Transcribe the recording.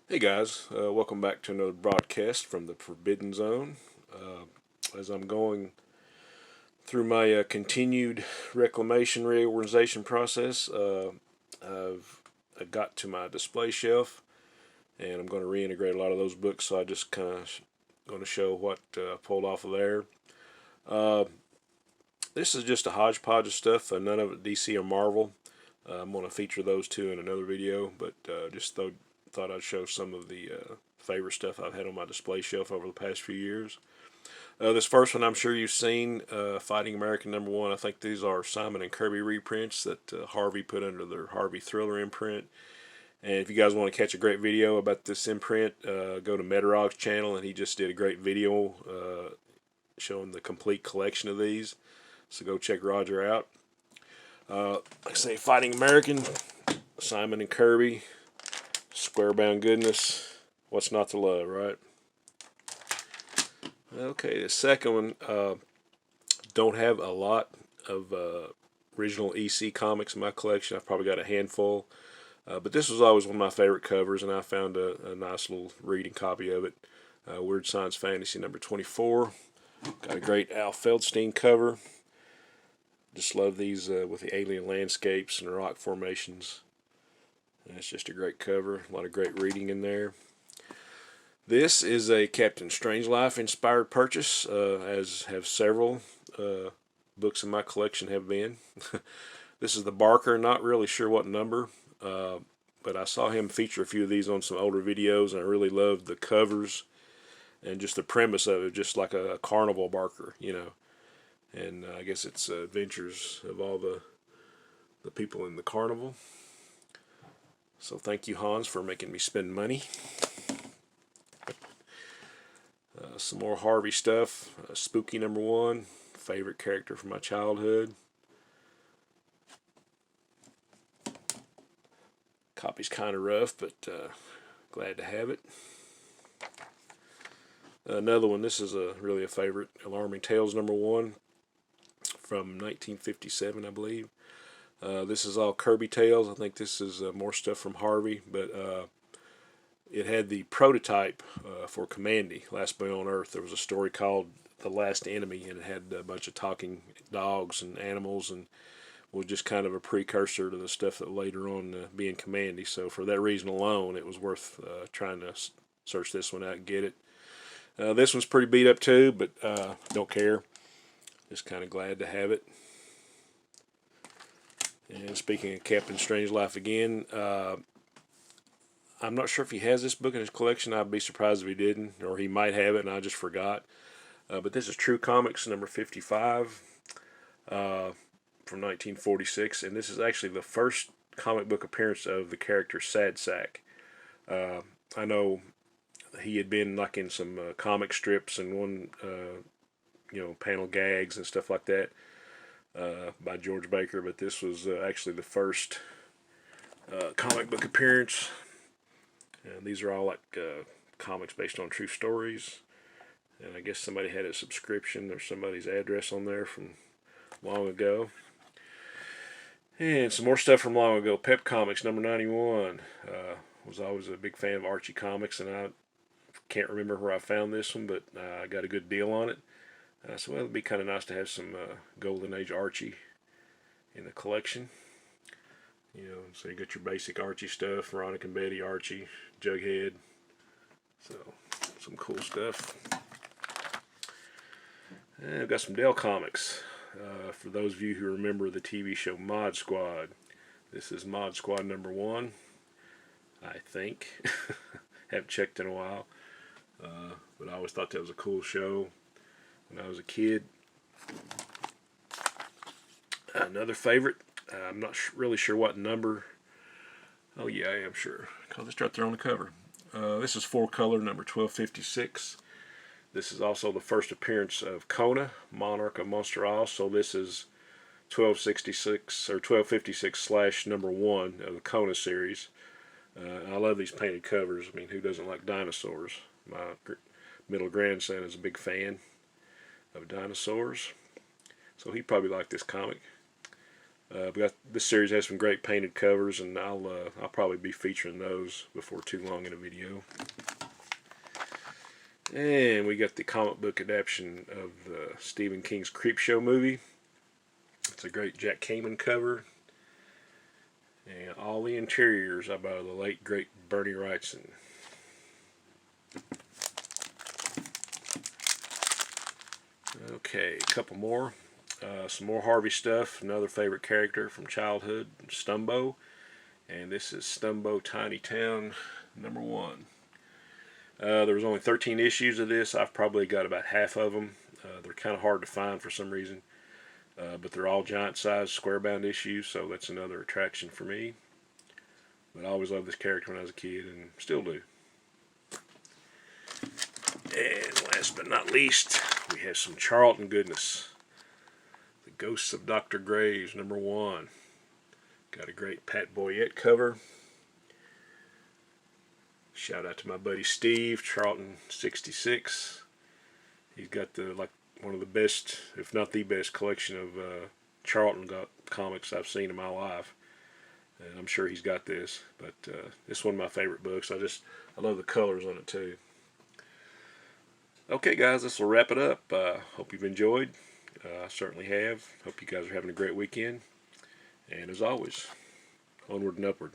Hey guys, welcome back to another broadcast from the Forbidden Zone. As I'm going through my continued reclamation reorganization process, I got to my display shelf and I'm going to reintegrate a lot of those books. So I just kind of going to show what I pulled off of there. Uh, this is just a hodgepodge of stuff, none of it DC or Marvel. I'm going to feature those two in another video, but thought I'd show some of the favorite stuff I've had on my display shelf over the past few years. This first one I'm sure you've seen, Fighting American #1. I think these are Simon and Kirby reprints that Harvey put under their Harvey Thriller imprint. And if you guys want to catch a great video about this imprint, go to Metarog's channel, and he just did a great video showing the complete collection of these. So go check Roger out. Like I say, Fighting American, Simon and Kirby, Squarebound goodness. What's not to love, right? Okay, the second one, don't have a lot of original EC comics in my collection. I've probably got a handful. But this was always one of my favorite covers, and I found a nice little reading copy of it. Weird Science Fantasy #24. Got a great Al Feldstein cover. Just love these with the alien landscapes and the rock formations. And it's just a great cover. A lot of great reading in there. This is a Captain Strangelove inspired purchase, as have several books in my collection have been. This is the Barker, not really sure what number, but I saw him feature a few of these on some older videos, and I really loved the covers and just the premise of it, just like a carnival Barker, you know. And I guess it's adventures of all the people in the carnival. So thank you, Hans, for making me spend money. Some more Harvey stuff. Spooky #1, favorite character from my childhood. Copy's kind of rough, but glad to have it. Another one, this is really a favorite, Alarming Tales #1 from 1957, I believe. This is all Kirby Tales. I think this is more stuff from Harvey, but it had the prototype for Commandy, Last Boy on Earth. There was a story called The Last Enemy, and it had a bunch of talking dogs and animals, and was just kind of a precursor to the stuff that later on being Commandy. So for that reason alone, it was worth trying to search this one out and get it. This one's pretty beat up too, but don't care. Just kind of glad to have it. And speaking of Captain Strangelove again, I'm not sure if he has this book in his collection. I'd be surprised if he didn't, or he might have it and I just forgot. But this is True Comics #55 from 1946, and this is actually the first comic book appearance of the character Sad Sack. I know he had been like in some comic strips and one, panel gags and stuff like that by George Baker, but this was actually the first comic book appearance. And these are all like comics based on true stories. And I guess somebody had a subscription or somebody's address on there from long ago. And some more stuff from long ago. Pep Comics #91. Was always a big fan of Archie Comics, and I can't remember where I found this one, but I got a good deal on it. So it'd be kind of nice to have some Golden Age Archie in the collection. So you got your basic Archie stuff, Veronica and Betty, Archie, Jughead. So some cool stuff. And I've got some Dell Comics. For those of you who remember the TV show Mod Squad, this is Mod Squad #1, I think. Haven't checked in a while. But I always thought that was a cool show when I was a kid. Another favorite, I'm not really sure what number. Oh yeah, I am sure, because it's right there on the cover. This is 4-color #1256. This is also the first appearance of Kona, Monarch of Monster Isle. So this is 1266 or 1256/#1 of the Kona series. I love these painted covers. I mean, who doesn't like dinosaurs? My middle grandson is a big fan of dinosaurs, so he probably liked this comic. We got this series has some great painted covers, and I'll probably be featuring those before too long in a video. And we got the comic book adaptation of Stephen King's Creepshow movie. It's a great Jack Kamen cover. And all the interiors are by the late great Bernie Wrightson. Okay, a couple more. Some more Harvey stuff. Another favorite character from childhood, Stumbo. And this is Stumbo Tiny Town #1. There was only 13 issues of this. I've probably got about half of them. They're kind of hard to find for some reason. But they're all giant-sized, square-bound issues, so that's another attraction for me. But I always loved this character when I was a kid, and still do. And last but not least, we have some Charlton goodness. The Ghosts of Dr. Graves, #1. Got a great Pat Boyette cover. Shout out to my buddy Steve, Charlton 66. He's got one of the best, if not the best, collection of Charlton comics I've seen in my life. And I'm sure he's got this, but this is one of my favorite books. I love the colors on it too. Okay, guys, this will wrap it up. Hope you've enjoyed. I certainly have. Hope you guys are having a great weekend. And as always, onward and upward.